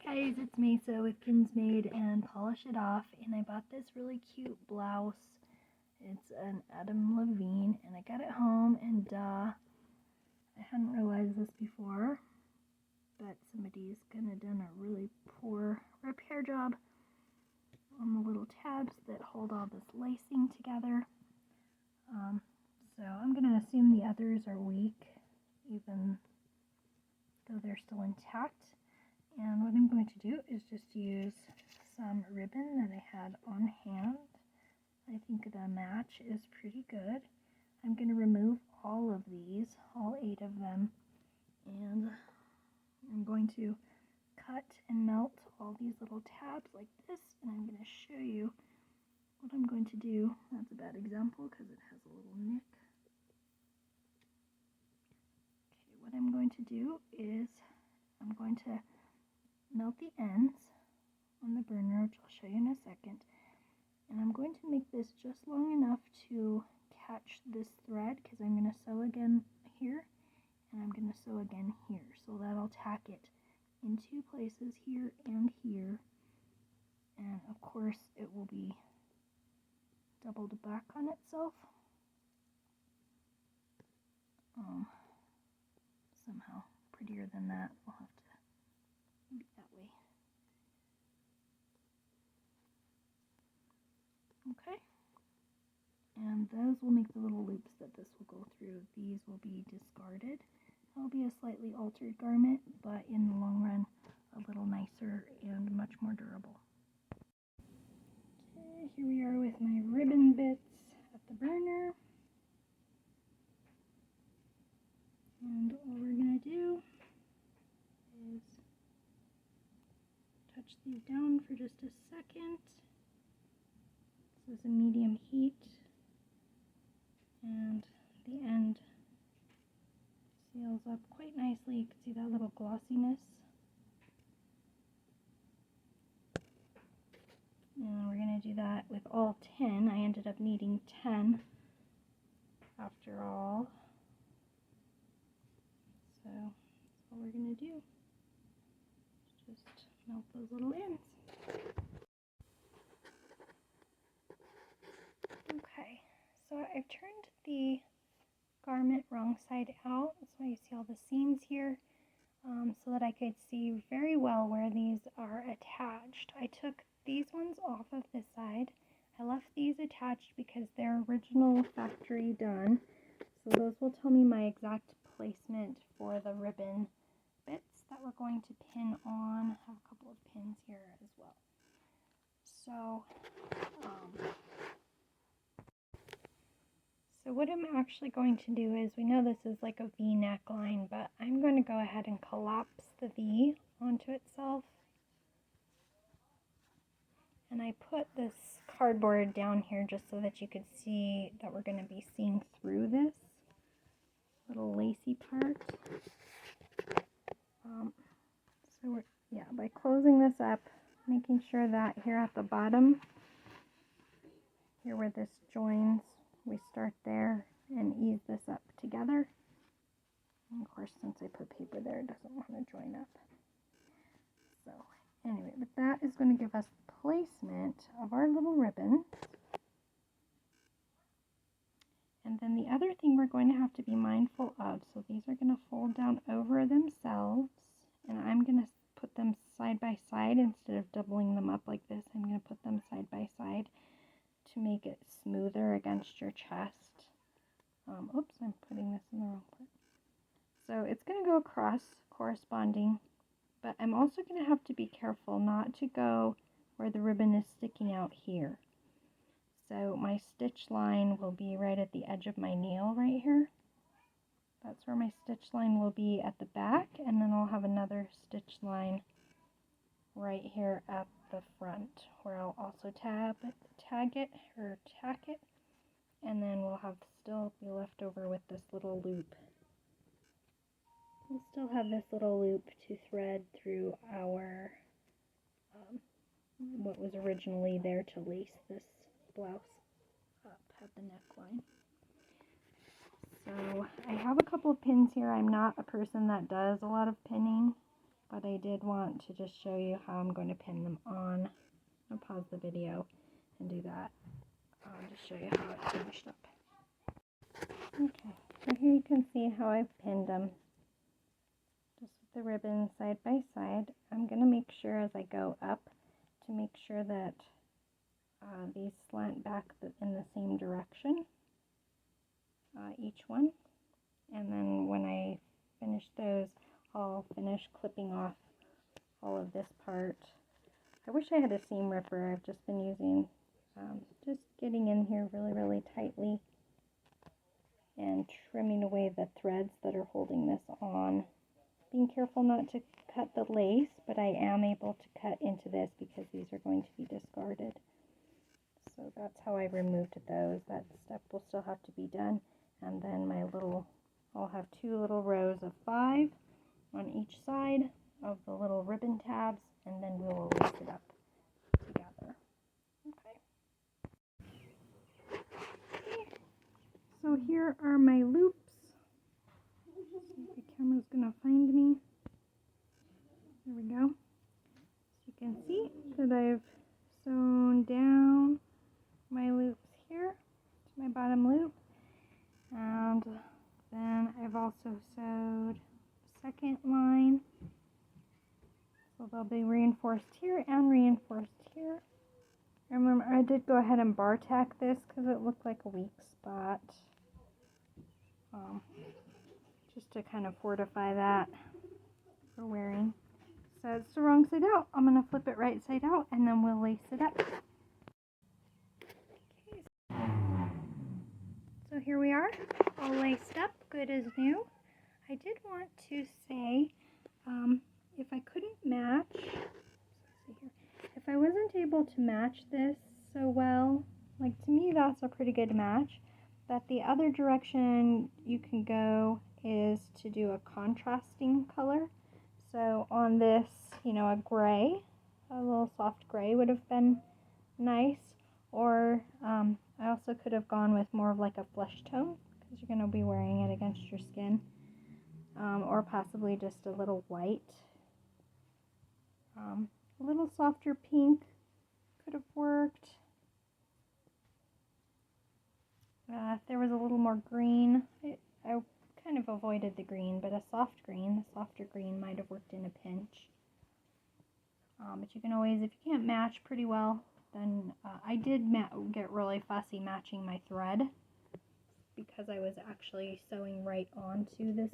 Guys, it's Mesa with Pins Made and Polish It Off, and I bought this really cute blouse. It's an Adam Levine, and I got it home, and I hadn't realized this before, but somebody's kind of done a really poor repair job on the little tabs that hold all this lacing together. So I'm going to assume the others are weak, even though they're still intact. And what I'm going to do is just use some ribbon that I had on hand. I think the match is pretty good. I'm going to remove all of these, all 8 of them, and I'm going to cut and melt all these little tabs like this, and I'm going to show you what I'm going to do. That's a bad example because it has a little nick. Okay, what I'm going to do is I'm going to melt the ends on the burner, which I'll show you in a second, and I'm going to make this just long enough to catch this thread because I'm going to sew again here and I'm going to sew again here, so that'll tack it in 2 places, here and here, and of course it will be doubled back on itself somehow prettier than that. We'll have to be that way. Okay, and those will make the little loops that this will go through. These will be discarded. It'll be a slightly altered garment, but in the long run a little nicer and much more durable. Okay, here we are with my ribbon bits at the burner, and all we're going to do is touch these down for just a second. This is a medium heat, and the end seals up quite nicely. You can see that little glossiness. And we're going to do that with all 10. I ended up needing 10 after all. So that's all we're going to do. Just melt those little ends. Okay, so I've turned the garment wrong side out. That's why you see all the seams here, so that I could see very well where these are attached. I took these ones off of this side. I left these attached because they're original factory done. So those will tell me my exact placement for the ribbon bits that we're going to pin on. I have a couple of pins here as well. So what I'm actually going to do is, we know this is like a V neckline, but I'm going to go ahead and collapse the V onto itself. And I put this cardboard down here just so that you could see that we're going to be seeing through this little lacy part. So by closing this up, making sure that here at the bottom, here where this joins, we start there and ease this up together. And of course, since I put paper there, it doesn't want to join up. So anyway, but that is going to give us placement of our little ribbon. And then the other thing we're going to have to be mindful of, so these are going to fold down over themselves, and I'm going to put them side by side instead of doubling them up like this. I'm going to put them side by side to make it smoother against your chest. Oops, I'm putting this in the wrong place. So it's going to go across corresponding, but I'm also going to have to be careful not to go where the ribbon is sticking out here. So my stitch line will be right at the edge of my nail right here. That's where my stitch line will be at the back, and then I'll have another stitch line right here at the front, where I'll also tack it, and then we'll have still be left over with this little loop. We'll still have this little loop to thread through our what was originally there to lace this blouse up at the neckline. So I have a couple of pins here. I'm not a person that does a lot of pinning, but I did want to just show you how I'm going to pin them on. I'll pause the video and do that. I'll just show you how it's finished up. Okay, so here you can see how I've pinned them. Just with the ribbon side by side. I'm going to make sure as I go up to make sure that these slant back in the same direction, each one. And then when I finish those, I'll finish clipping off all of this part. I wish I had a seam ripper. I've just been using, just getting in here really tightly and trimming away the threads that are holding this on. Being careful not to cut the lace, but I am able to cut into this because these are going to be discarded. So that's how I removed those. That step will still have to be done. And then I'll have 2 little rows of 5 on each side of the little ribbon tabs, and then we'll lace it up together. Okay. So here are my loops. Let's see if the camera's gonna find me. There we go. So you can see that I've sewn down my loops here to my bottom loop, and then I've also sewed a second line, so they'll be reinforced here and reinforced here. Remember, I did go ahead and bar tack this because it looked like a weak spot, just to kind of fortify that for wearing. So it's the wrong side out. I'm going to flip it right side out and then we'll lace it up. Okay. So here we are, all laced up, good as new. I did want to say, if I couldn't match, if I wasn't able to match this so well, like to me that's a pretty good match, but the other direction you can go is to do a contrasting color. So on this, you know, a gray, a little soft gray would have been nice, or I also could have gone with more of like a flesh tone because you're going to be wearing it against your skin, or possibly just a little white. A little softer pink could have worked. If there was a little more green, I kind of avoided the green, but a softer green might have worked in a pinch. But you can always, if you can't match pretty well, then I did get really fussy matching my thread because I was actually sewing right onto this